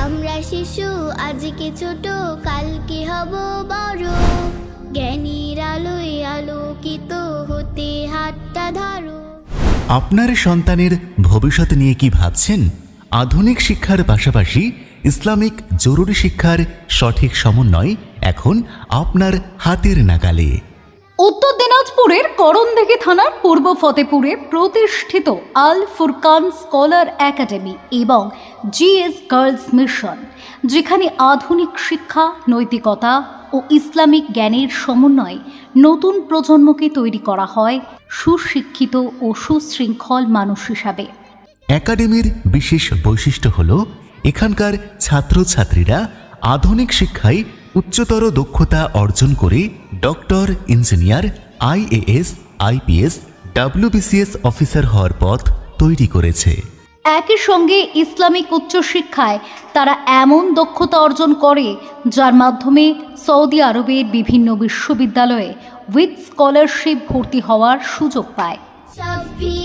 আমরা শিশু আজকে ছোট, কালকে হব বড়। জ্ঞানীর আলোয় আলোকিত হতে হাতটা ধরো। আপনার সন্তানের ভবিষ্যৎ নিয়ে কি ভাবছেন? আধুনিক শিক্ষার পাশাপাশি ইসলামিক জরুরি শিক্ষার সঠিক সমন্বয় এখন আপনার হাতের নাগালে। উত্তর দিনাজপুরের করণদিঘি থানার পূর্ব ফতেপুরে প্রতিষ্ঠিত আল ফুরকান স্কলার একাডেমি এবং জিএস গার্লস মিশন, যেখানে আধুনিক শিক্ষা, নৈতিকতা ও ইসলামিক জ্ঞানের সমন্বয়ে নতুন প্রজন্মকে তৈরি করা হয় সুশিক্ষিত ও সুশৃঙ্খল মানুষ হিসাবে। একাডেমির বিশেষ বৈশিষ্ট্য হল এখানকার ছাত্রছাত্রীরা আধুনিক শিক্ষায় উচ্চতর দক্ষতা অর্জন করে doctor, engineer, IAS, IPS, WBCS officer হওয়ার পথ তৈরি করেছে। একই সঙ্গে ইসলামিক উচ্চশিক্ষায় তারা এমন দক্ষতা অর্জন করে যার মাধ্যমে সৌদি আরবের বিভিন্ন বিশ্ববিদ্যালয়ে উইথ স্কলারশিপ ভর্তি হওয়ার সুযোগ পায়। সভ্যি